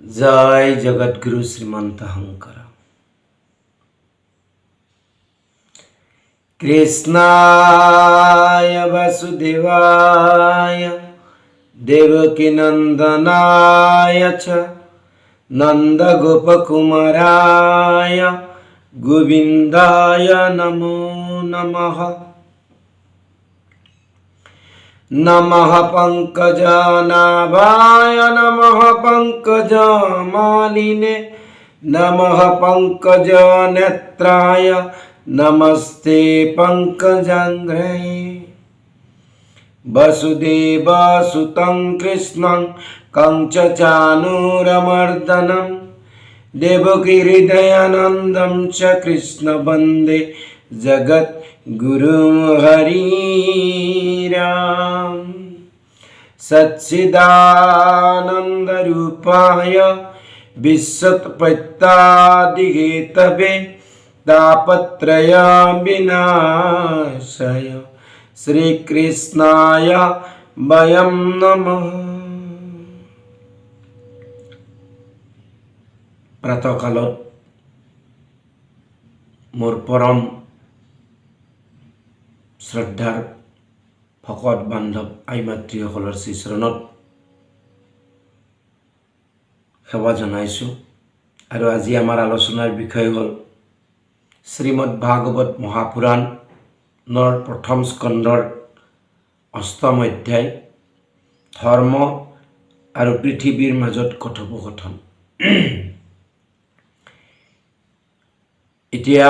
जय जगद्गुरु श्रीमंत हंकर कृष्णाय वसुदेवाय देवकी नंदनाय च नंदगोपकुमाराय गोविंदाय नमो नमः। नमः पंकजनाभाय नमः पंकजमालिने नमः पंकजनेत्राय नमस्ते पंकजांघ्रे। वसुदेवसुतं कृष्णं कंसचाणूरमर्दनं देवकी हृदयानन्दं च कृष्ण वन्दे जगद्गुरुं हरिराम। सच्चिदानन्दरूपाय विश्वोत्पत्त्यादिहेतवे तापत्रयविनाशाय श्रीकृष्णाय वयं नमः। प्रातःकाলত मोर परम श्रद्धार भकत बान्धव आई मातृসকলৰ শ্ৰীচৰণত সেৱা জনাইছোঁ। আৰু আজি আমাৰ আলোচনাৰ বিষয় হ'ল শ্ৰীমদ্ ভাগৱত মহাপুৰাণৰ প্ৰথম স্কন্ধৰ অষ্টম অধ্যায় ধৰ্ম আৰু পৃথিৱীৰ মাজত কথোপকথন। এতিয়া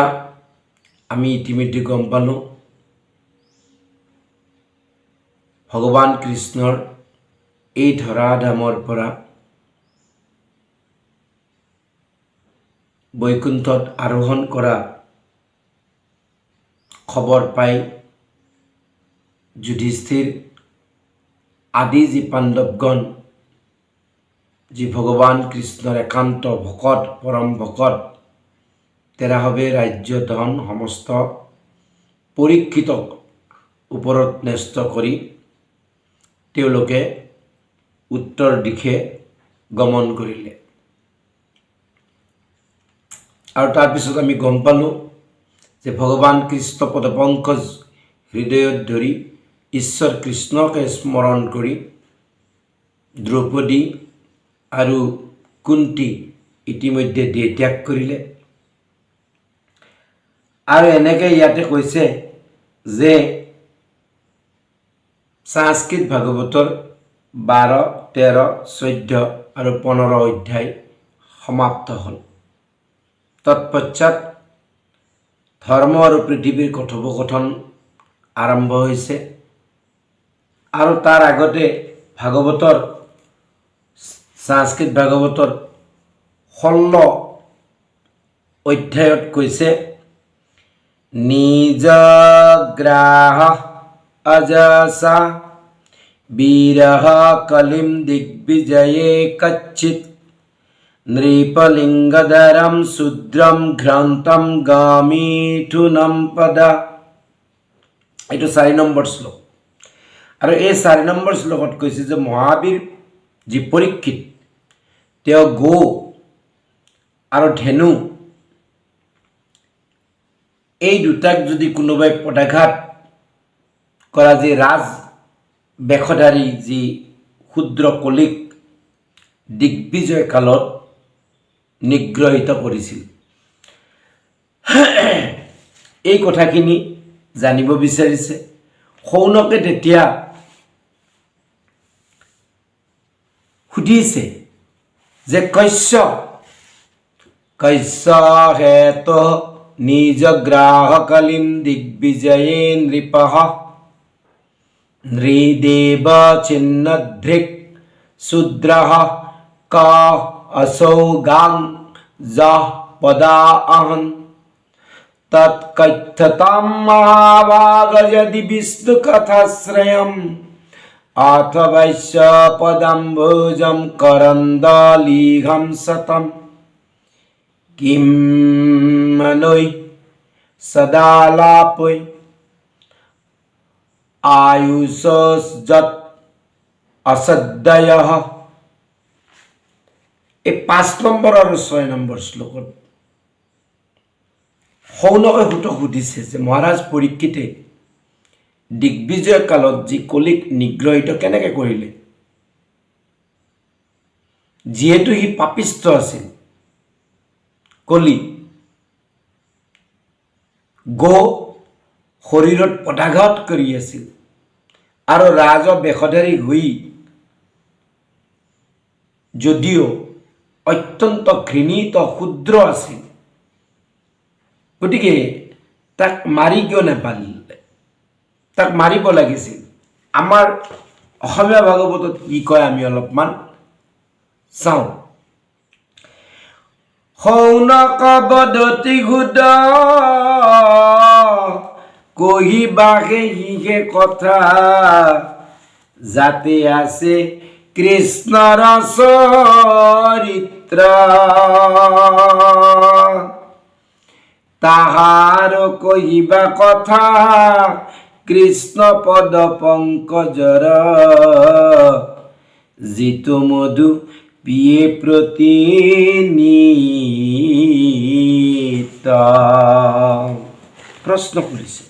আমি ইতিমধ্যে গম পালোঁ ভগৱান কৃষ্ণৰ এই ধৰাধামৰ পৰা বৈকুণ্ঠত আৰোহণ কৰা খবৰ পাই যুধিষ্ঠিৰ আদি যি পাণ্ডৱগণ যি ভগৱান কৃষ্ণৰ একান্ত ভকত পৰম ভকত তেৰাভাৱে ৰাজ্য ধন সমস্ত পৰীক্ষিতক ওপৰত ন্যস্ত কৰি তেওঁলোকে উত্তৰ দিশে গমন কৰিলে। আৰু তাৰপিছত আমি গম পালোঁ যে ভগৱান কৃষ্ণ পদপংকজ হৃদয়ত ধৰি ঈশ্বৰ কৃষ্ণকে স্মৰণ কৰি দ্ৰৌপদী আৰু কুন্তি ইতিমধ্যে দেহ ত্যাগ কৰিলে। আৰু এনেকৈ ইয়াতে কৈছে যে সংস্কৃত ভাগৱতৰ 12, 13, 14 আৰু 15 অধ্যায় সমাপ্ত হ'ল। তৎপশ্চাৎ ধৰ্ম আৰু পৃথিৱীৰ কথোপকথন আৰম্ভ হৈছে। আৰু তাৰ আগতে ভাগৱতৰ সংস্কৃত ভাগৱতৰ 16 অধ্যায়ত কৈছে নিজগ্ৰাহ अजसा वीरः कलिं दिग्विजये कच्चित् नृपलिंगधरं शूद्रं घ्रान्तं गामीथुनं पदा। এইটো 4 নম্বৰ শ্লোক। আৰু এই 4 নম্বৰ শ্লোকত কৈছে যে মহাবীৰ যি পৰীক্ষিত তেওঁ গো আৰু ধেনু এই দুটাক যদি কোনোবাই পদাঘাত কৰা যে ৰাজ বেশধাৰী যি ক্ষুদ্ৰ কলিক দিগ্বিজয় কালত নিগ্ৰহিত কৰিছিল। এই কথাখিনি জানিব বিচাৰিছে। শৌনকে তেতিয়া সুধিছে যে কস্য হেত নিজগ্ৰাহকালীন দিগ্বিজয়ে নৃপঃ নৃদেব চিন্নধৃক শূদ্রঃ ক असौ গাং যঃ পদা অহন তৎকথ্যতাম মহাভাগ যদি বিষ্ণু কথাশ্রয়ম অথবৈশ্য পদম্ভোজম করন্দলীঘম শতম কিম মনোই সদালাপৈ आयुषोस्जत असद्दयः। এই 5 নম্বৰ আৰু 6 নম্বৰ শ্লোকত শৌনকে সুতক সুধিছে যে মহাৰাজ পৰীক্ষিতে দিগ্বিজয় কালত যি কলিক নিগ্ৰহিত কেনেকৈ কৰিলে, যিহেতু সি পাপিষ্ঠ আছিল, কলি গো শৰীৰত পদাঘাত কৰি আছিল আৰু ৰাজ বেশধাৰী হৈ যদিও অত্যন্ত ঘৃণিত ক্ষুদ্ৰ আছিল, গতিকে তাক মাৰি কিয় নেপালিলে, তাক মাৰিব লাগিছিল। আমাৰ অসমীয়া ভাগৱতত কি কয় আমি অলপমান চাওঁ। শৌনক বদতি ঘুদ কহিবাহে হিহে কথা, যাতে আছে কৃষ্ণৰ চৰিত্ৰ, তাহাৰ কহিবা কথা কৃষ্ণ পদ পংকজৰ, যিটো মধু পিয়ে প্ৰতিনিত। প্ৰশ্ন কৰিছে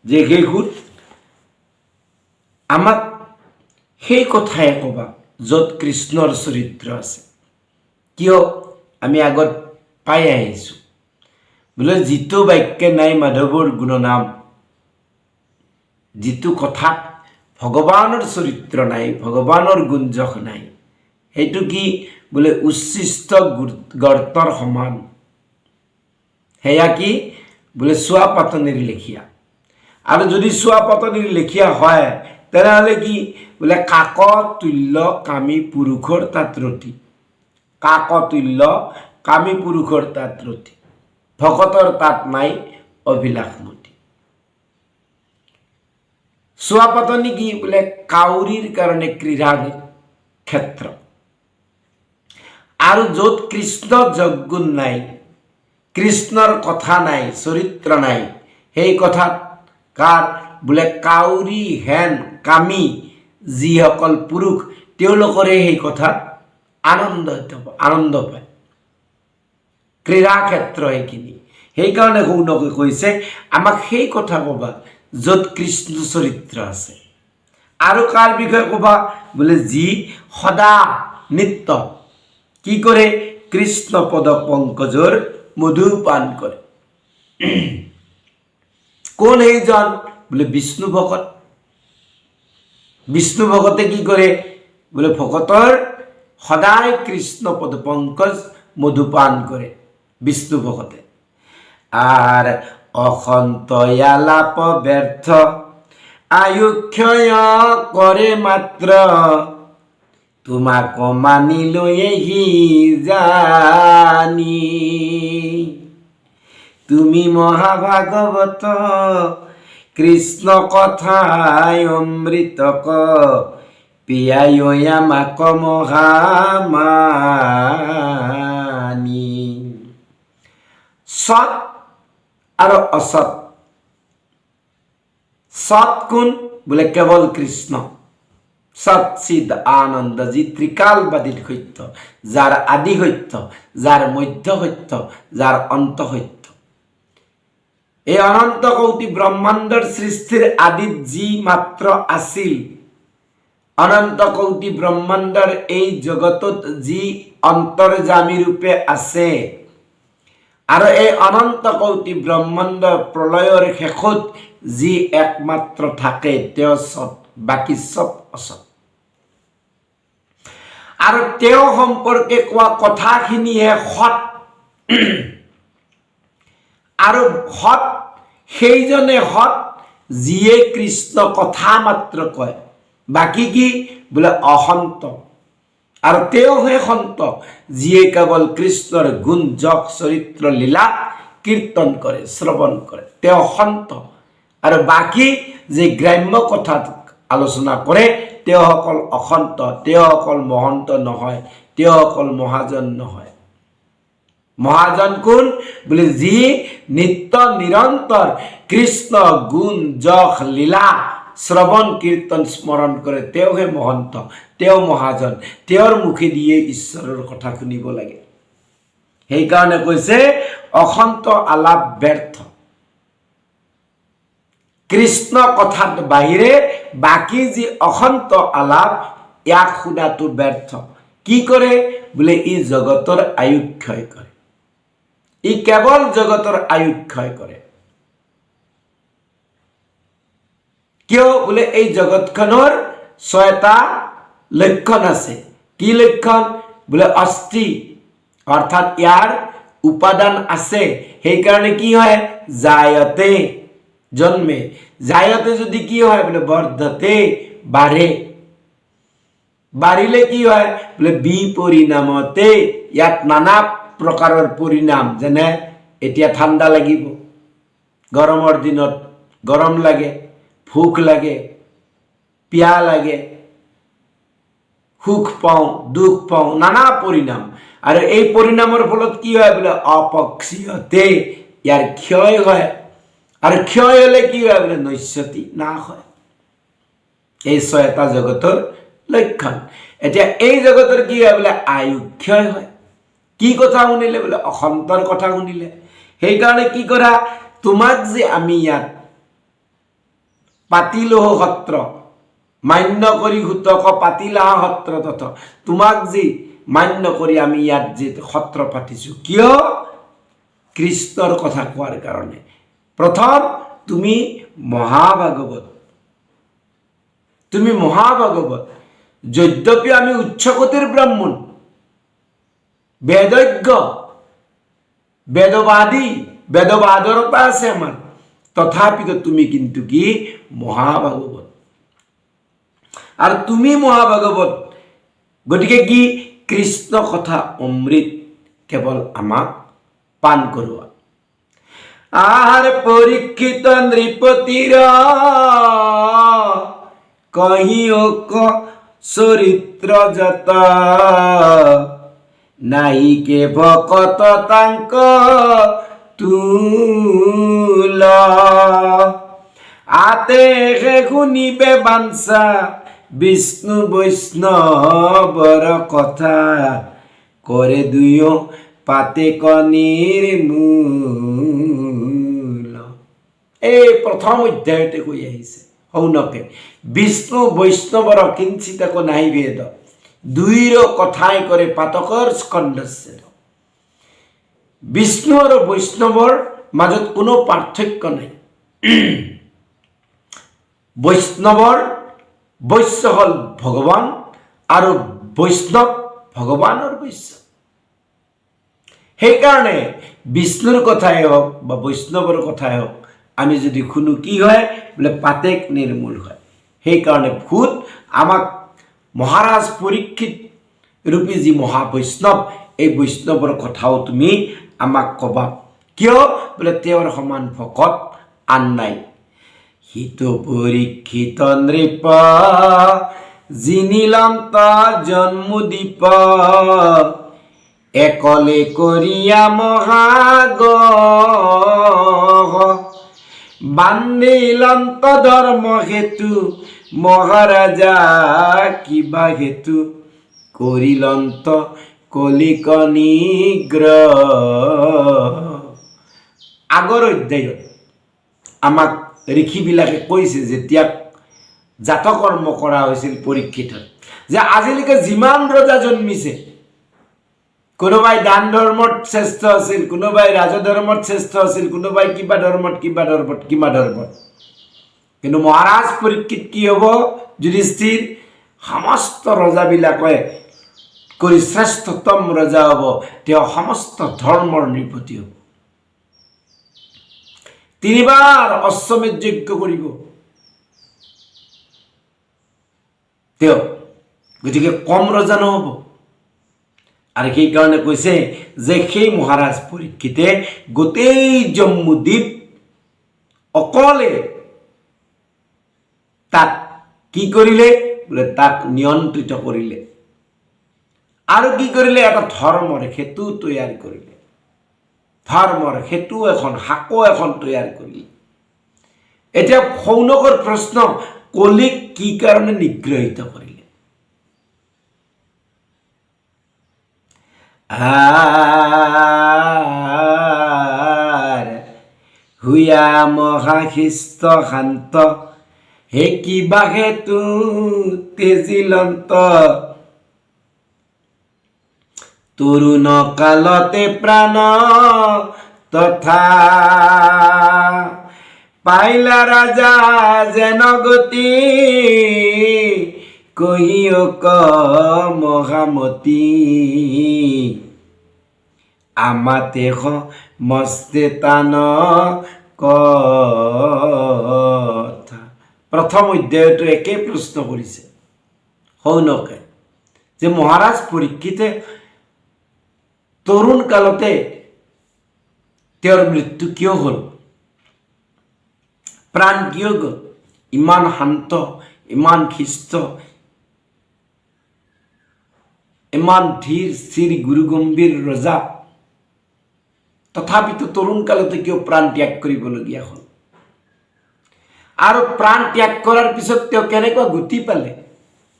যে সেই সুত আমাক সেই কথাই ক'বা য'ত কৃষ্ণৰ চৰিত্ৰ আছে। কিয় আমি আগত পাই আহিছোঁ বোলে যিটো বাক্যে নাই মাধৱৰ গুণনাম, যিটো কথাত ভগৱানৰ চৰিত্ৰ নাই, ভগৱানৰ গুঞ্জক নাই, সেইটো কি বোলে উচ্ছিষ্ট গৰ্তৰ সমান, সেয়া কি বোলে চোৱা পাতনিৰ লেখীয়া। আৰু যদি চোৱা পাতনিৰ লেখীয়া হয় তেনেহ'লে কি বোলে কাকতুল্য কামী পুৰুষৰ তাত ৰতি, কাকতুল্য কামী পুৰুষৰ তাত ৰতি, ভকতৰ তাত নাই অভিলাষমতি। চোৱা পাতনি কি বোলে কাউৰীৰ কাৰণে ক্ৰীড়া ক্ষেত্ৰ, আৰু য'ত কৃষ্ণ যজ্ঞুণ নাই, কৃষ্ণৰ কথা নাই, চৰিত্ৰ নাই, সেই কথাত কাৰ বোলে কাউৰী হেন কামী যিসকল পুৰুষ তেওঁলোকৰে সেই কথাত আনন্দ পায়, ক্ৰীড়া ক্ষেত্ৰ সেইখিনি। সেইকাৰণে শৌনকে কৈছে আমাক সেই কথা ক'বা য'ত কৃষ্ণ চৰিত্ৰ আছে। আৰু কাৰ বিষয়ে ক'বা বোলে যি সদা নিত্য কি কৰে কৃষ্ণ পদ পংকজৰ মধু পান কৰে। কোন সেইজন বোলে বিষ্ণু ভকত। বিষ্ণু ভকতে কি কৰে বোলে ভকতৰ সদায় কৃষ্ণ পদ পংকজ মধুপান কৰে বিষ্ণু ভকতে। আর অসন্তয়ালাপ ব্যর্থ আয়ুক্ষয় করে মাত্র, তোমাক মানিল এহি জানি, তুমি মহাভাগবত কৃষ্ণ কথায় অমৃতক, পিয়ায় আমাক মহামানি। সৎ আৰু অসৎ, সৎ কোন বোলে কেৱল কৃষ্ণ, সৎ চিদ আনন্দ, যি ত্ৰিকালবাদীত সত্য, যাৰ আদি সত্য, যাৰ মধ্য সত্য, যাৰ অন্ত সত্য। এই অনন্ত কোটি ব্ৰহ্মাণ্ডৰ সৃষ্টিৰ আদিত যি মাত্ৰ আছিল, অনন্ত কোটি ব্ৰহ্মাণ্ডৰ এই জগতত যি অন্তৰ্যামী ৰূপে আছে, আৰু এই অনন্ত কোটি ব্ৰহ্মাণ্ড প্ৰলয়ৰ শেষত যি একমাত্ৰ থাকে তেওঁ সৎ, বাকী চব অসৎ। আৰু তেওঁ সম্পৰ্কে কোৱা কথাখিনিহে সৎ। আৰু সৎ সেইজনে সৎ যিয়ে কৃষ্ণ কথা মাত্ৰ কয়, বাকী কি বোলে অসন্ত। আৰু তেওঁহে সন্ত যিয়ে কেৱল কৃষ্ণৰ গুণ যশ চৰিত্ৰ লীলা কীৰ্তন কৰে, শ্ৰৱণ কৰে, তেওঁ সন্ত। আৰু বাকী যে গ্ৰাম্য কথা আলোচনা কৰে তেওঁসকল অসন্ত, তেওঁসকল মহন্ত নহয়, তেওঁসকল মহাজন নহয়। মহাজন কোন বোলে যি নিত্য নিৰন্তৰ কৃষ্ণ গুণ যশ লীলা শ্ৰৱণ কীৰ্তন স্মৰণ কৰে তেওঁহে মহন্ত, তেওঁ মহাজন, তেওঁৰ মুখে দিয়ে ঈশ্বৰৰ কথা শুনিব লাগে। সেইকাৰণে কৈছে অসন্ত আলাপ ব্যৰ্থ। কৃষ্ণ কথাত বাহিৰে বাকী যি অসন্ত আলাপ ইয়াক শুনাটো ব্যৰ্থ। কি কৰে বোলে ই জগতৰ আয়ু ক্ষয় কৰে, ই কেৱল জগতৰ আয়ু ক্ষয় কৰে। কিয় বোলে এই জগতখনৰ 6টা লক্ষণ আছে। কি লক্ষণ বোলে অস্থি, অৰ্থাৎ ইয়াৰ উপাদান আছে। সেইকাৰণে কি হয় জায়তে জন্মে, জায়তে যদি কি হয় বোলে বৰ্ধতে বাঢ়ে, বাঢ়িলে কি হয় বোলে বিপৰিণামতে, ইয়াত নানা প্ৰকাৰৰ পৰিণাম, যেনে এতিয়া ঠাণ্ডা লাগিব, গৰমৰ দিনত গৰম লাগে, ভোক লাগে, পিয়াহ লাগে, সুখ পাওঁ, দুখ পাওঁ, নানা পৰিণাম। আৰু এই পৰিণামৰ ফলত কি হয় বোলে অপক্ষীয়তে, ইয়াৰ ক্ষয় হয়। আৰু ক্ষয় হলে কি হয় বোলে নশ্যতি, নাশ হয়। এই 6টা জগতৰ লক্ষণ। এতিয়া এই জগতৰ কি হয় বোলে আয়ু ক্ষয় হয়। কি কথা শুনিলে বোলে অসন্তৰ কথা শুনিলে। সেইকাৰণে কি কৰা, তোমাক যে আমি ইয়াত পাতিলোহ সত্ৰ, মান্য কৰি সূতক পাতিলাহ সত্ৰ তথ, তোমাক যি মান্য কৰি আমি ইয়াত যে সত্ৰ পাতিছো, কিয় কৃষ্ণৰ কথা কোৱাৰ কাৰণে। প্ৰথম তুমি মহাভাগৱত, তুমি মহাভাগৱত, যদ্যপি আমি উচ্চকোটিৰ ব্ৰাহ্মণ, বেদজ্ঞ, বেদবাদী, বেদবাদৰতা আছে আমাৰ, তথাপিতো তুমি কিন্তু কি মহাভাগৱত। আৰু তুমি মহাভাগৱত, গতিকে কি কৃষ্ণ কথা অমৃত কেৱল আমাক পান কৰোৱা। আহাৰ পৰীক্ষিত নৃপতিৰ কহিওক চৰিত্ৰ যত, নাহিকে ভকত তাঙ্ক তুল, আতে শুনিবে বাঞ্ছা বিষ্ণু বৈষ্ণৱৰ কথা, কৰে দুয়ো পাতে কণীৰ মূল। এই প্ৰথম অধ্যায়তে কৈ আহিছে সৌনকে, বিষ্ণু বৈষ্ণৱৰ কিঞ্চিতকো নাহি ভেদ, দুইৰ কথাই কৰে পাতকৰ স্কন্ধচ্ছেদ। বিষ্ণু আৰু বৈষ্ণৱৰ মাজত কোনো পাৰ্থক্য নাই। বৈষ্ণৱৰ বৈশ্য হল ভগৱান আৰু বৈষ্ণৱ ভগৱানৰ বৈশ্য। সেইকাৰণে বিষ্ণুৰ কথাই হওক বা বৈষ্ণৱৰ কথাই হওক আমি যদি শুনো কি হয় বোলে পাতেক নিৰ্মূল হয়। সেইকাৰণে ভূত আমাক মহাৰাজ পৰীক্ষিত ৰূপী যি মহাবৈষ্ণৱ, এই বৈষ্ণৱৰ কথাও তুমি আমাক কবা, কিয় বোলে তেওঁৰ সমান ভকত আন নাই। হিত পৰীক্ষিত নৃপ জিনিলন্ত জন্মদীপ, একলে কৰিয়া মহাগ বান্ধিলন্ত ধৰ্ম হেতু, মহাৰাজা কিবা হেতু কৰিলন্ত কলিক নিগ্ৰহ। আগৰ অধ্যায়ত আমাক ঋষিবিলাকে কৈছে, যেতিয়া জাতকৰ্ম কৰা হৈছিল পৰীক্ষিতৰ, যে আজিলৈকে যিমান ৰজা জন্মিছে, কোনোবাই দান ধৰ্মত শ্ৰেষ্ঠ আছিল, কোনোবাই ৰাজধৰ্মত শ্ৰেষ্ঠ আছিল, কোনোবাই কিবা ধৰ্মত কিবা ধৰ্মত কিবা ধৰ্মত, কিন্তু মহাৰাজ পৰীক্ষিত কি হ'ব যুধিষ্ঠিৰ, সমস্ত ৰজাবিলাকে কৰি শ্ৰেষ্ঠতম ৰজা হ'ব, তেওঁ সমস্ত ধৰ্মৰ নৃপতি হ'ব। 3 বাৰ অশ্বমেধ যজ্ঞ কৰিব তেওঁ, গতিকে কম ৰজা নহ'ব। আৰু সেইকাৰণে কৈছে যে সেই মহাৰাজ পৰীক্ষিতে গোটেই জম্বুদ্বীপ অকলে তাক কি কৰিলে বোলে তাক নিয়ন্ত্ৰিত কৰিলে, আৰু কি কৰিলে এটা ধৰ্মৰ সেতু তৈয়াৰ কৰিলে, ধৰ্মৰ সেতু এখন, সাঁকো এখন তৈয়াৰ কৰিলে। এতিয়া সৌনকৰ প্ৰশ্ন, কলিক কি কারণে নিগ্রহিত করিলে? আর হুয়া মহাখিস্ত শান্ত হে কিবা হেতু তেজিলন্ত তরুণ কালতে প্রাণ তথা পাইলা রাজা যেন গতি কহিওক মহামতি আমাতে মস্তে তান কথা। প্রথম অধ্যায়টো একেই প্রশ্ন কৰিছে সৌনকে যে মহাৰাজ পৰীক্ষিতে তৰুণ কালতে তেওঁৰ মৃত্যু কিয় হল, প্ৰাণ কিয় গল, ইমান শান্ত, ইমান খ্ৰীষ্ট, ইমান ধীৰ স্থিৰ গুৰু গম্ভীৰ ৰজা, তথাপিতো তৰুণ কালতে কিয় প্ৰাণ ত্যাগ কৰিবলগীয়া হল? আৰু প্ৰাণ ত্যাগ কৰাৰ পিছত তেওঁ কেনেকুৱা গতি পালে,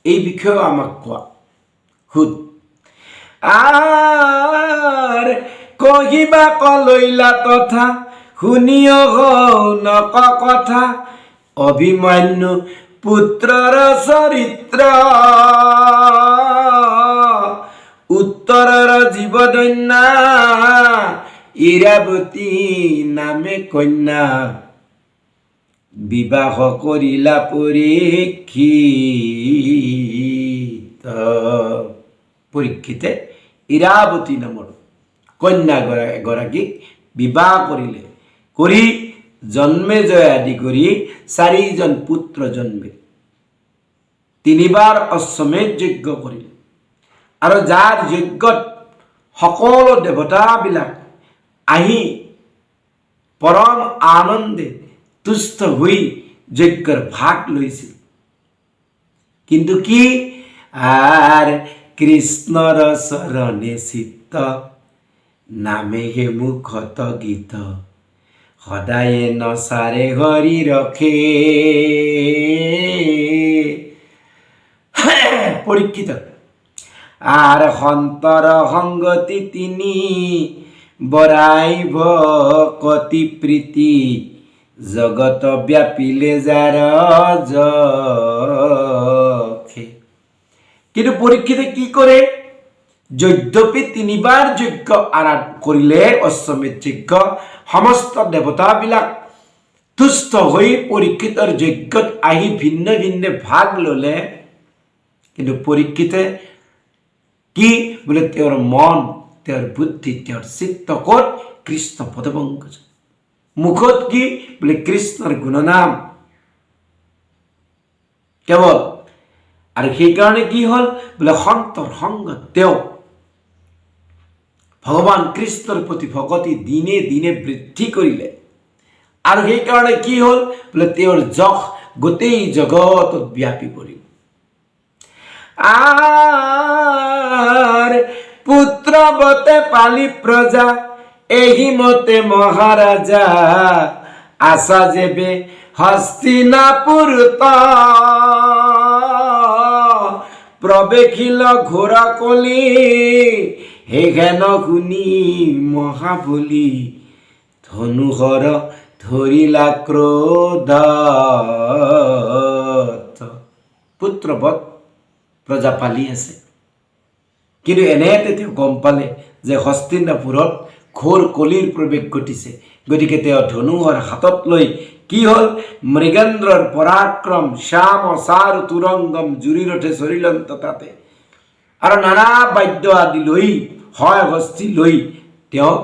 এই বিষয়েও আমাক কোৱা। সুধ। আৰ কহিবা কলৈলা তথা শুনিও নক কথা অভিমন্যু পুত্ৰৰ চৰিত্ৰ উত্তৰৰ জীৱদন্যা ইৰাৱতী নামে কন্যা বিবাহ কৰিলা পৰীক্ষিত। পৰীক্ষিতে ইৰাবতী নামৰ কন্যা এগৰাকীক বিবাহ কৰিলে, কৰি জন্মে জয় আদি কৰি 4জন পুত্ৰ জন্মে, 3বাৰ অশ্বমেধ যজ্ঞ কৰিলে। আৰু যাৰ যজ্ঞত সকলো দেৱতাবিলাক আহি পৰম আনন্দে তুষ্ট হৈ যজ্ঞৰ ভাগ লৈছিল। কিন্তু কি আৰ কৃষ্ণৰ চৰণে চিত্ত নামেহে মুখত গীত সদায়ে নচাৰে হৰি ৰখে। পৰীক্ষিত আৰ সন্তৰ সংগতি তিনি বৰাইভ কতি প্ৰীতি জগত ব্যাপিলে যাৰ যখে। কিন্তু পৰীক্ষিতে কি কৰে? যদ্যপি 3বাৰ যজ্ঞ আৰাধ কৰিলে, অশ্বমেধ যজ্ঞ, সমস্ত দেৱতাবিলাক তুষ্ট হৈ পৰীক্ষিতৰ যজ্ঞত আহি ভিন্ন ভিন্ন ভাগ ললে, কিন্তু পৰীক্ষিতে কি বোলে তেওঁৰ মন, তেওঁৰ বুদ্ধি, তেওঁৰ চিত্ত ক'ত? কৃষ্ণ পদপঙ্কজ। মুখত কি বোলে? কৃষ্ণৰ গুণনাম কেৱল। আৰু সেইকাৰণে কি হল বোলে? সন্তৰ সংগত তেওঁ ভগৱান কৃষ্ণৰ প্ৰতি ভকতি দিনে দিনে বৃদ্ধি কৰিলে। আৰু সেইকাৰণে কি হল বোলে? তেওঁৰ যশ গোটেই জগতত ব্যাপি পৰিল। আর পুত্রবতে পালি প্রজা এহি মতে মহারাজা আশা যেবে হস্তিনাপুর প্রবেখিল ঘোরা কলি হে ঘেন শুনি মহাবলী ধনুহর ধরিলা ক্রোধ। পুত্ৰবত প্ৰজা পালি আছে, কিন্তু এনেতে তেওঁ গম পালে যে হস্তিনাপুৰত ঘোৰ কলিৰ প্ৰৱেশ ঘটিছে। গতিকে তেওঁ ধনুহৰ হাতত লৈ কি হল? মৃগেন্দ্ৰৰ পৰাক্ৰম শ্যাম চাৰু তুৰংগম জুৰিৰথে চৰিলন্ত তাতে, আৰু নানা বাদ্য আদি লৈ হয় হস্তি লৈ তেওঁ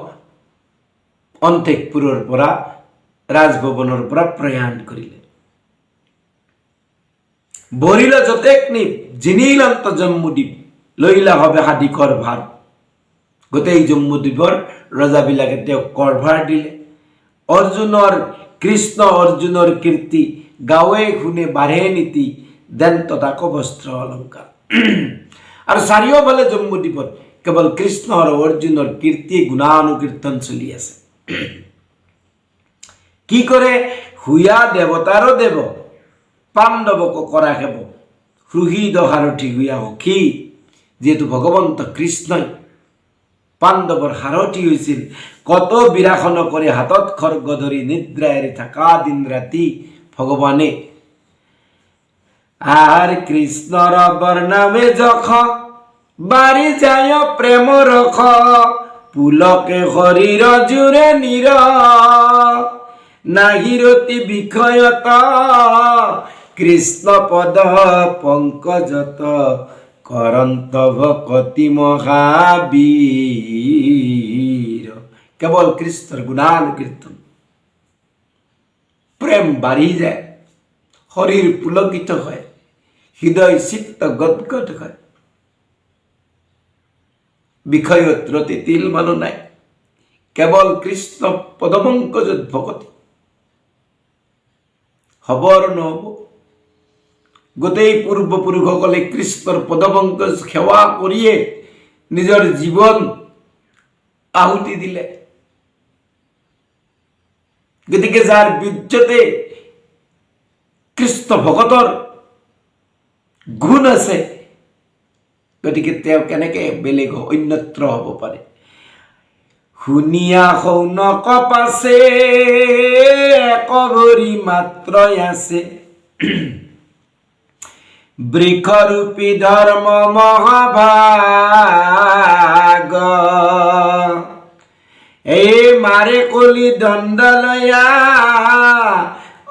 অন্তঃপুৰৰ পৰা, ৰাজভৱনৰ পৰা প্ৰয়াণ কৰিলে। বৰিল যতেক নিপ জিনিলন্ত জম্মুদ্বীপ লৈলা হবে হাতী কৰ ভাৰ। গোটেই জম্মুদ্বীপৰ ৰজাবিলাকে তেওঁক কৰ ভাৰ দিলে। অৰ্জুনৰ কৃষ্ণ অৰ্জুনৰ কীৰ্তি গাঁৱে শুনে বাঢ়ে নীতি দেন ততাক বস্ত্ৰ অলংকাৰ। আৰু চাৰিওফালে জম্মুদ্বীপত কেৱল কৃষ্ণ আৰু অৰ্জুনৰ কীৰ্তি গুণানুকীৰ্তন চলি আছে। কি কৰে? হুয়া দেৱতাৰো দেৱ, পাণ্ডৱক কৰা খেব সুহৃদ সাৰথি গুয়া সখী যিহেতু ভগৱন্ত কৃষ্ণই পাণ্ডৱৰ সাৰথি হৈছিল কত বিৰাসন কৰে হাতত খৰ্গ ধৰি নিদ্ৰা এৰি থাকা দিন ৰাতি ভগৱানে আর কৃষ্ণর বর্ণামে যখ বাড়ি যায় প্রেম রখ পুলকে হরির জুড়ে নির নাহিরতি বিষয়ত কৃষ্ণ পদ পঙ্কজত করন্ত ভকতি মহাবীর কেবল কৃষ্ণর গুণান কীর্তন প্রেম বাড়ি যায় শরীর পুলকিত হয় হৃদয় চিত্ত গদগদ হয় বিষয়ত রতি তিল মানো নাই কেবল কৃষ্ণ পদপঙ্কজত ভকতি হব আর নহব গোটেই পূর্বপুরুষসকলে কৃষ্ণৰ পদপঙ্কজ সেৱা কৰিয়ে নিজৰ জীৱন আহুতি দিলে গতিকে যাৰ বীৰ্যতে কৃষ্ণ ভকতৰ গুণ আছে গতিকে তেওঁ কেনেকে বেলেগ অন্যত্ৰ হ'ব পাৰে শুনিয়া শৌনক পাছে একভৰি মাত্ৰ আছে বৃক্ষৰূপী ধৰ্ম মহাভাগ এই মাৰে কলি দণ্ডলয়া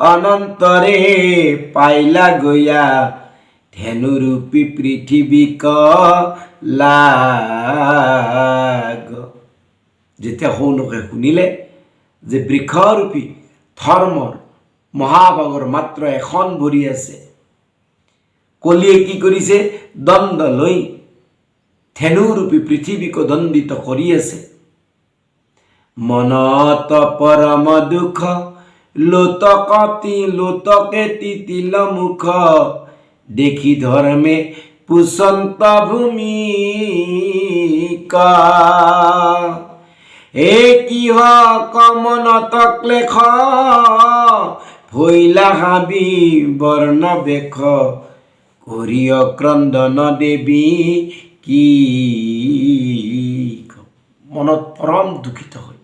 অনন্তৰে পাইলা গয়া ধেনুৰূপী পৃথিবীক লাগ যেতিয়া শৌনকে শুনিলে যে বৃক্ষৰূপী ধৰ্মৰ মহাভাগৰ মাত্ৰ এখন ভৰি আছে কলিয়ে কি কৰিছে দণ্ড লৈ ধেনুৰূপী পৃথিৱীক দণ্ডিত কৰি আছে মনত পৰম দুখ লোতকে তিতিল মুখ দেখি ধর্মে পুষন্ত ভূমিকা এ কিহ কমনত ক্লেশ ভৈলা হাবি বর্ণ বেশ করিয় ক্ৰন্দন দেৱী কি মনত পৰম দুখিত হয়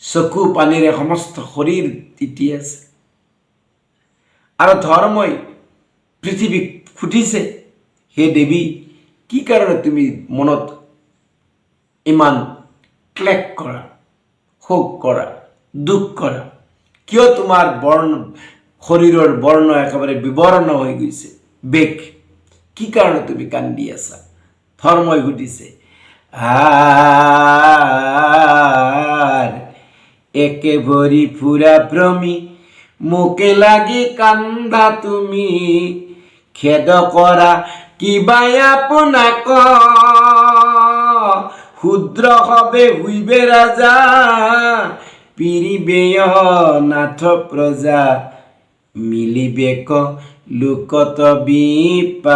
চকু পানীৰে সমস্ত শৰীৰ তিতি আছে আৰু ধৰ্মই পৃথিৱীক সুধিছে হে দেৱী কি কাৰণে তুমি মনত ইমান ক্লেশ কৰা শোক কৰা দুখ কৰা কিয় তোমাৰ বৰ্ণ শৰীৰৰ বৰ্ণ একেবাৰে বিবৰ্ণ হৈ গৈছে বেগ কি কাৰণে তুমি কান্দি আছা ধৰ্মই সুধিছে একে ভরি ফুরা ভ্রমি মুখে লাগি কান্দা তুমি খেদ করা কিবাই আপোনাক ক্ষুদ্র হবে হইবে রাজা পিরিবে নাথ প্রজা মিলিবে ক লোকত বিপাক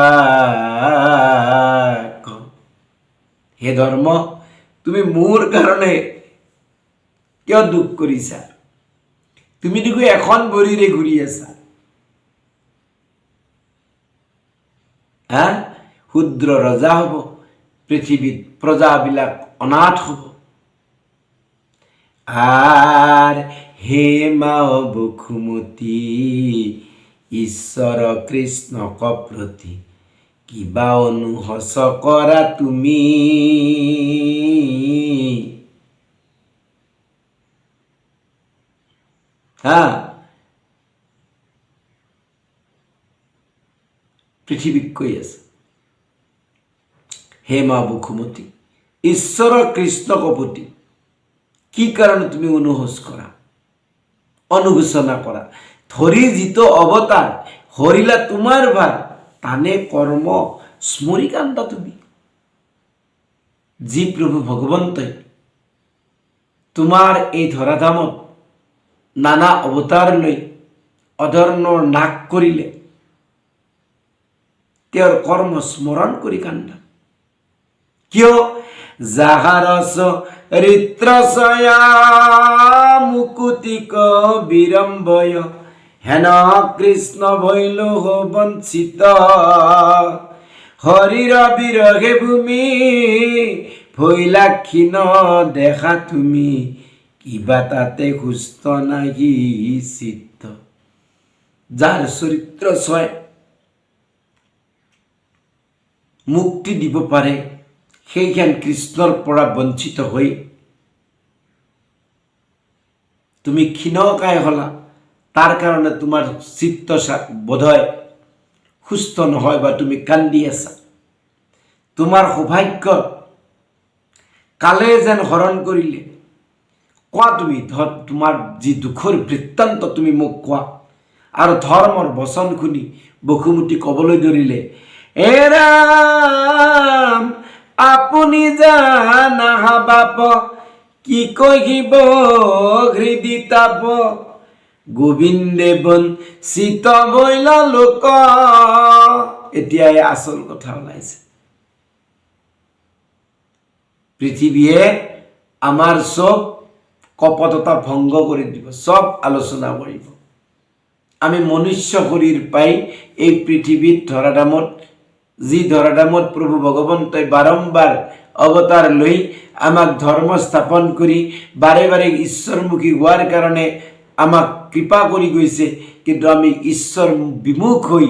হে ধর্ম তুমি মোৰ কাৰণে কিয় দুখ কৰিছা তুমি দেখো এখন ভৰিৰে ঘূৰি আছা ক্ষুদ্ৰ ৰজা হ'ব পৃথিৱীত প্ৰজাবিলাক অনাথ হ'ব আৰ হে মাও বসুমতী ঈশ্বৰ কৃষ্ণক প্ৰতি কিবা অনুহস কৰা তুমি পৃথিৱীক কৈ আছে হে মা বসুমতী ঈশ্বৰ কৃষ্ণক প্ৰতি কি কাৰণে তুমি অনুহস কৰা অনুঘোষণা কৰা ধৰি যিটো অৱতাৰ হৰিলা তোমাৰ ভাৰ তানে কৰ্ম স্মৰিকান্তা তুমি যি প্ৰভু ভগৱন্তই তোমাৰ এই ধৰাধামত নানা অৱতাৰ লৈ অধৰ্ণৰ নাশ কৰিলে তেওঁৰ কৰ্ম স্মৰণ কৰি কান্দা কিয় যাহাৰ চৰিত্ৰছয়া মুকুতিক বিৰম্বয় হেন কৃষ্ণ ভৈল বঞ্চিত হরির বিরহে ভূমি ভৈলা ক্ষীণ দেখা তুমি কিবা তাতে সুস্থ নাহি চিত্ত। যাৰ চৰিত্ৰ ছয় মুক্তি দিব পাৰে সেইখান কৃষ্ণৰ পৰা বঞ্চিত হৈ তুমি ক্ষীণকায় হলা, তাৰ কাৰণে তোমাৰ চিত্ত বোধহয় সুস্থ নহয় বা তুমি কান্দি আছা। তোমাৰ সৌভাগ্য কালে যেন হৰণ কৰিলে। কোৱা তুমি তোমাৰ যি দুখৰ বৃত্তান্ত তুমি মোক কোৱা। আৰু ধৰ্মৰ বচন শুনি বসুমতী ক'বলৈ ধৰিলে, এ ৰাম আপুনি জানা বাপ কি কহিব হৃদি তাপ গোবিন্দে বঞ্চিত ভৈল লোক। এতিয়াই আচল কথা ওলাইছে। পৃথিৱীয়ে আমাৰ চব কপটতা ভংগ কৰি দিব, চব আলোচনা কৰিব। আমি মনুষ্য শৰীৰ পাই এই পৃথিৱীত ধৰাধামত যি ধৰাধামত প্ৰভু ভগৱন্তই বাৰম্বাৰ অৱতাৰ লৈ আমাক ধৰ্ম স্থাপন কৰি বাৰে বাৰে ঈশ্বৰমুখী হোৱাৰ কাৰণে আমাক কৃপা কৰি গৈছে, কিন্তু আমি ঈশ্বৰ বিমুখ হৈ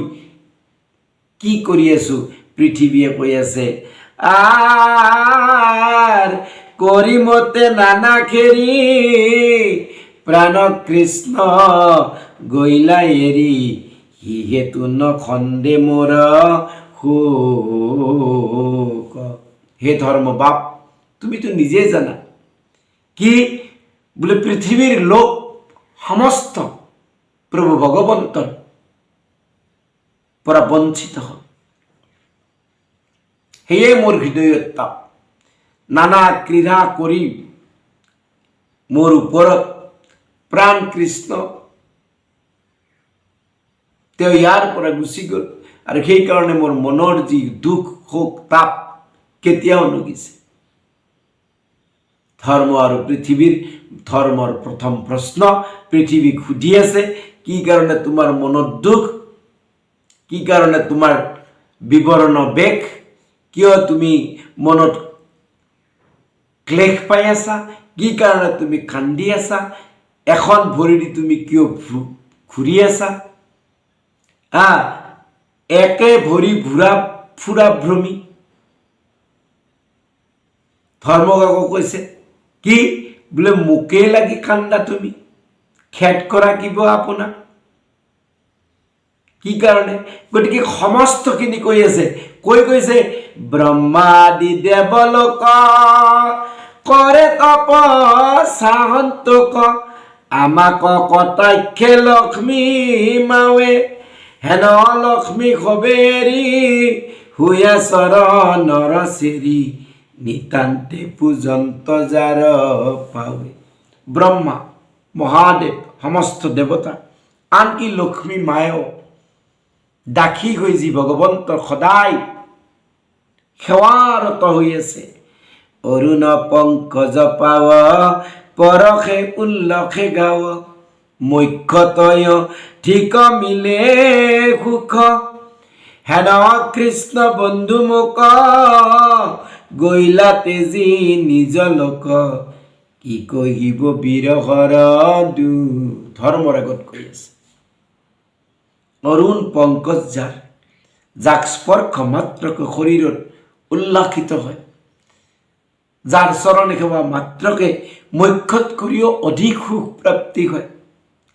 কি কৰি আছো? পৃথিৱীয়ে কৈ আছে আর করিমতে নানা খেরি প্রাণ কৃষ্ণ গইলা এরি হিহেতু ন খন্দে মোর শোক। হে ধর্ম বাপ, তুমি তো নিজে জানা কি বোলে পৃথিবীর লোক সমস্ত প্রভু ভগবন্তর পৰা বঞ্চিত হল। সেয়ে মোৰ হৃদয়ত তাপ। নানা ক্ৰীড়া কৰি মোৰ ওপৰত প্ৰাণ কৃষ্ণ তেওঁ ইয়াৰ পৰা গুচি গ'ল, আৰু সেইকাৰণে মোৰ মনৰ যি দুখ শোক তাপ কেতিয়াও নুগুছে। ধৰ্ম আৰু পৃথিৱীৰ ধৰ্মৰ প্ৰথম প্ৰশ্ন পৃথিৱীক সুধি আছে, কি কাৰণে তোমাৰ মনত দুখ, কি কাৰণে তোমাৰ বিৱৰণ বেগ, কিয় তুমি মনত ক্লেশ পাই আছা, কি কাৰণে তুমি কান্দি আছা, এখন ভৰি দি তুমি কিয় ঘূৰি আছা? একে ভৰি ফুৰা ভ্ৰমি। ধৰ্মকাকো কৈছে কি বোলে মোকে লাগি কান্দা তুমি, খেদ কৰা কিব আপোনাক, কি কাৰণে? গতিকে সমস্তখিনি কৈ আছে, কৈছে ব্ৰহ্মাদি দেৱলোক কৰে তপস্যা সন্তোষ আমাক কটাক্ষে লক্ষ্মী মাৱে হেন লক্ষ্মী খবেৰী হুয়া চৰণৰ চেৰি নিতান্তে পূজন্ত যাৰ পাৱে। ব্ৰহ্মা মহাদেৱ সমস্ত দেৱতা আনকি লক্ষ্মী মায়েও দাসী হৈ যি ভগৱন্তৰ সদায় সেৱাৰত হৈ আছে। অৰুণ পংকজ পাৱ পৰশে উল্লখে গাৱ মুখ্যতয় ঠিক মিলে সুখ হেন কৃষ্ণ বন্ধু মোক গইলা তেজি নিজ লোক কি কহিব বিৰহৰ দুখ। ধৰ্মৰ আগত কৈ আছে অৰুণ পংকজ যাক স্পৰ্শ মাত্ৰকে শৰীৰত উল্লাসিত হয়, যাৰ চৰণ সেৱা মাত্ৰকে মুখ্যত কৰিও অধিক সুখ প্ৰাপ্তি হয়,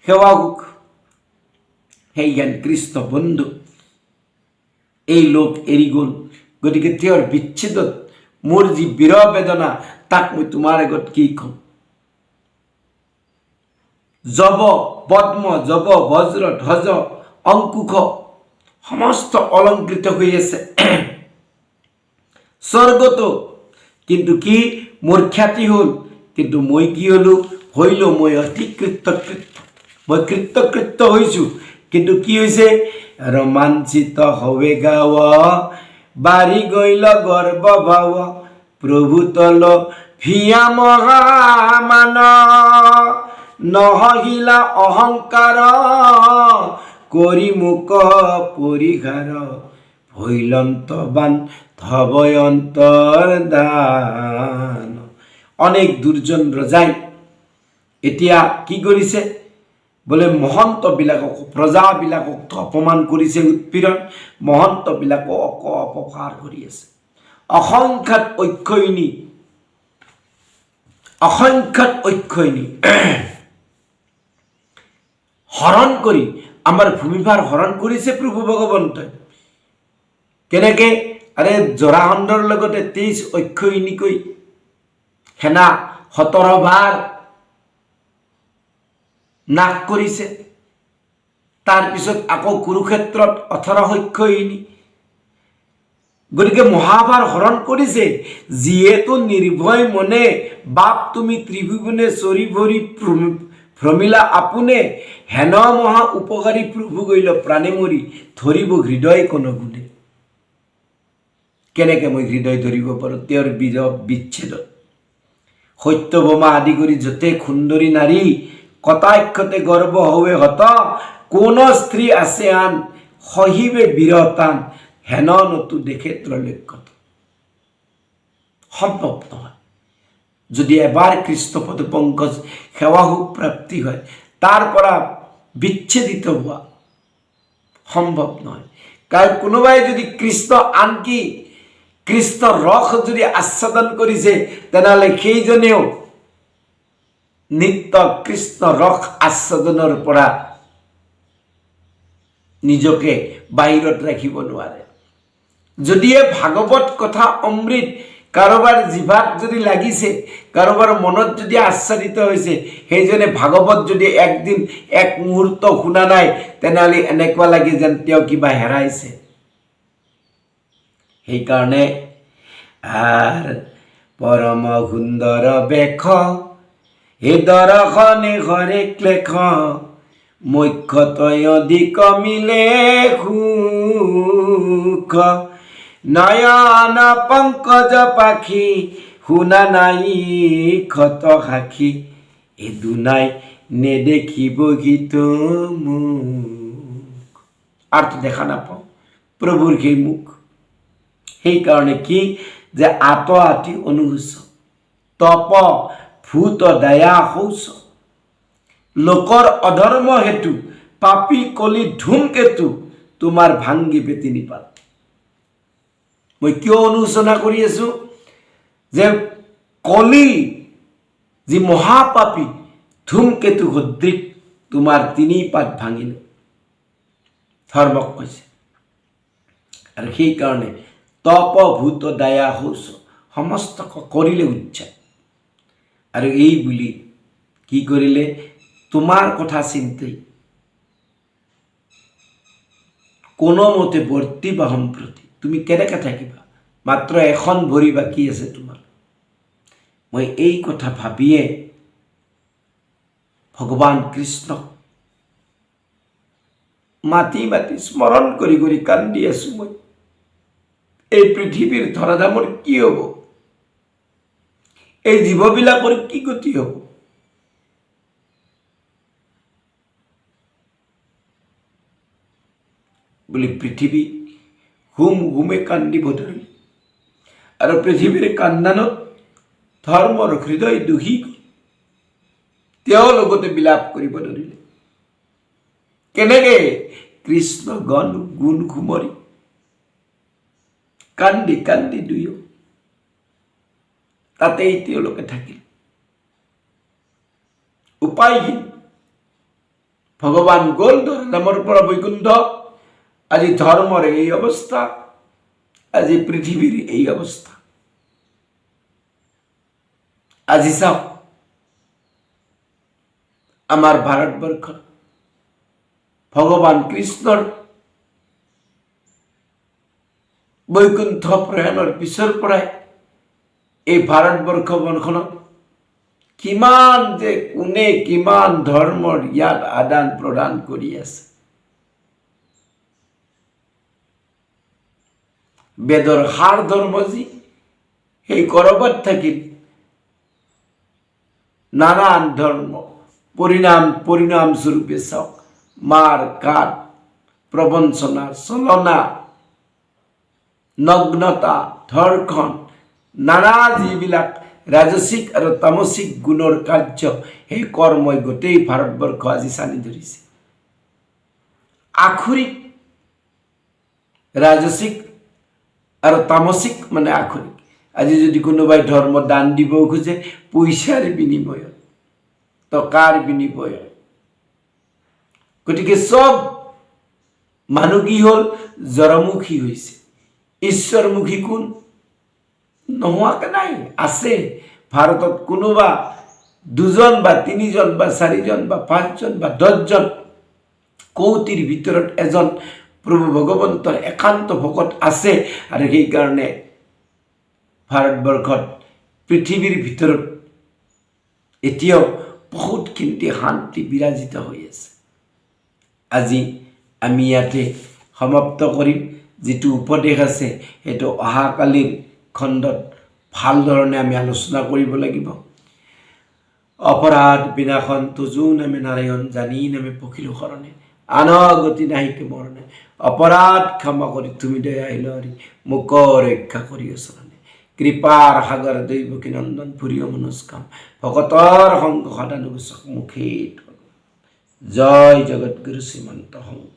সেৱা সুখ। সেই জ্ঞান কৃষ্ণ বন্ধু এই লোক এৰি গ'ল। গতিকে তেওঁৰ বিচ্ছেদত মোৰ যি বিৰহ বেদনা তাক মই তোমাৰ আগত কি কম? যৱ পদ্ম যৱ বজ্ৰ ধ্বজ অংকুশ সমস্ত অলংকৃত হৈ আছে স্বৰ্গতো, কিন্তু কি মোৰ খ্যাতি হ'ল, কিন্তু মই কি হলো মই অতি মই কৃতকৃত্য হৈছোঁ, কিন্তু কি হৈছে ৰোমাঞ্চিত হবে গাৱ বাঢ়ি গইল গৰ্ব ভাৱ প্ৰভু তল ভিয়া মহামান নহহিলা অহংকাৰ কৰি মোক পৰিহাৰ ভৈলন্তবান ধবয়ন্তৰ দান। অনেক দুৰ্জন ৰজাই এতিয়া কি কৰিছে বোলে মহন্তবিলাকক প্ৰজাবিলাকক অপমান কৰিছে, উৎপীড়ন, মহন্তবিলাকক অপকাৰ কৰি আছে। অসংখ্যাত অক্ষয়নী হৰণ কৰি আমাৰ ভূমিভাৰ হৰণ কৰিছে প্ৰভু ভগৱন্তই। কেনেকে? আৰে জৰাসন্ধৰ লগতে 23 অক্ষয়নীকৈ সেনা 17 বাৰ নাশ কৰিছে। তাৰপিছত আকৌ কুৰুক্ষেত্ৰত 18 অক্ষয়নী। গতিকে মহাভাৰ হৰণ কৰিছে। যিহেতু নিৰ্ভয় মনে বাপ তুমি ত্ৰিভুৱনে চৰি ভৰি ভ্ৰমিলা আপোনে, হেন মহা উপকাৰী প্ৰভু গৈল প্ৰাণে মৰি ধৰিব হৃদয় কোন গুণে। কেনেকে মই হৃদয় ধৰিব পাৰোঁ তেওঁৰ বিৰহ বিচ্ছেদত। সত্যভামা আদি কৰি যতে সুন্দৰী নাৰী, কটাক্ষতে গৰ্ব হৱে হত, কোন স্ত্ৰী আছে আন সহিবে বিৰহ টান, হেন নতু দেখে ত্ৰৈলোক্যত। সম্ভৱ নহয়। যদি এবাৰ কৃষ্ণপদ পংকজ সেৱা প্ৰাপ্তি হয়, তাৰ পৰা বিচ্ছেদিত হোৱা সম্ভৱ নহয়। কাৰণ কোনোবাই যদি কৃষ্ণ আনকি কৃষ্ণ ৰস যদি আস্বাদন কৰিছে, তেনেহ'লে সেইজনেও নিত্য কৃষ্ণ ৰস আস্বাদনৰ পৰা নিজকে বাহিৰত ৰাখিব নোৱাৰে। যদিহে ভাগৱত কথা অমৃত কাৰোবাৰ জিভাত যদি লাগিছে, কাৰোবাৰ মনত যদি আচ্ছাদিত হৈছে, সেইজনে ভাগৱত যদি একদিন এক মুহূৰ্ত শুনা নাই, তেনেহ'লে এনেকুৱা লাগে যেন তেওঁ কিবা হেৰাইছে। সেইকাৰণে পৰম সুন্দৰ বেশ হে দৰ্শনে হৰে ক্লেশ, মুখ্যতয় অধিক মিলে সুখ, নয়ন পংকজ পাখি শুনা নাই ক্ষত সাক্ষী, এ দুনাই নেদেখিব গীত মুখ। আৰটো দেখা নাপাওঁ প্ৰভুৰ সেই মুখ। সেইকাৰণে কি যে আত আতি অনুসূচ, তপ ভূত দয়া শৌচ, লোকৰ অধৰ্ম হেতু পাপী কলি ধূমকেতু, তোমাৰ ভাংগিবে তিনি পাত। মই কিয় অনুশোচনা কৰি আছো যে কলি যি মহাপাপী ধূমকেতু সদৃশ তোমাৰ 3 পাত ভাঙিলে, ধৰ্মক কৈছে। আৰু সেইকাৰণে তপ ভূত দয়া শৌচ সমস্ত কৰিলে উচ্চাৰ। আৰু এই বুলি কি কৰিলে? তোমাৰ কথা চিন্তাই কোনোমতে বৰ্তি বা সম্প্ৰতি তুমি কেনেকৈ থাকিবা? মাত্ৰ এখন ভৰি বাকী আছে তোমাৰ। মই এই কথা ভাবিয়ে ভগৱান কৃষ্ণক মাতি মাতি স্মৰণ কৰি কৰি কান্দি আছো। মই এই পৃথিৱীৰ ধৰাধামৰ কি হ'ব? এই জীৱবিলাকৰ কি গতি হ'ব? বুলি পৃথিৱী হুম হুমে কান্দিব ধৰিলে। আৰু পৃথিৱীৰ কান্দানত ধৰ্মৰ হৃদয় দুখী তেওঁ লগতে বিলাপ কৰিব ধৰিলে। কেনেকে? কৃষ্ণ গুণ ঘুমৰি কান্দি কান্দি দুয়ো তাতেই তেওঁলোকে থাকিল উপায়হীন। ভগৱান গ'ল ধৰ্মৰ পৰা বৈকুণ্ঠ। আজি ধৰ্মৰ এই অৱস্থা, আজি পৃথিৱীৰ এই অৱস্থা। আজি চাওক আমাৰ ভাৰতবৰ্ষত ভগৱান কৃষ্ণৰ বৈকুণ্ঠ প্ৰয়াণৰ পিছৰ পৰাই এই ভাৰতবৰ্ষখনত কিমান যে কোনে কিমান ধৰ্মৰ ইয়াত আদান প্ৰদান কৰি আছে। বেদৰ সাৰ ধৰ্ম যি সেই কৰবাত থাকিল নানান ধৰ্ম পৰিণাম স্বৰূপে চাওক মাৰ কাট প্ৰবঞ্চনা চলনা নগ্নতা ধৰ্ষণ নানা যিবিলাক ৰাজসিক আৰু তামসিক গুণৰ কাৰ্য সেই কৰ্মই গোটেই ভাৰতবৰ্ষ আজি চানি ধৰিছে আখৰিক ৰাজসিক আৰু তামসিক মানে আখৰিক আজি যদি কোনোবাই ধৰ্ম দান দিব খোজে পইচাৰ বিনিময়ত টকাৰ বিনিময়ত গতিকে সব মানুহ কি হ'ল জড়মুখী হৈছে ঈশ্বৰমুখী কোন নোহোৱাকে নাই আছে ভাৰতত কোনোবা দুজন বা তিনিজন বা চাৰিজন বা পাঁচজন বা 10 জন কৌটিৰ ভিতৰত এজন প্ৰভু ভগৱন্তৰ একান্ত ভকত আছে আৰু সেইকাৰণে ভাৰতবৰ্ষত পৃথিৱীৰ ভিতৰত এতিয়াও বহুতখিনি শান্তি বিৰাজিত হৈ আছে আজি আমি ইয়াতে সমাপ্ত কৰিম যেটো উপদেশ আছে সেইটো অহাকালিৰ খণ্ডত ভাল ধৰণে আমি আলোচনা কৰিব লাগিব অপৰাধ বিনাশন তুজু নামে নাৰায়ণ জানি নামে পখিলো শৰণে আনগতি নাহিকে মৰণে অপৰাধ ক্ষমা কৰি তুমি দয়াশীল হৰি মোক ৰক্ষা কৰি চৰণে কৃপাৰ সাগৰ দৈৱকী নন্দন প্ৰিয় মনস্কাম ভকতৰ সংগ সদানুগোচক মুখে জয় জগতগুৰু শ্ৰীমন্ত শংকৰ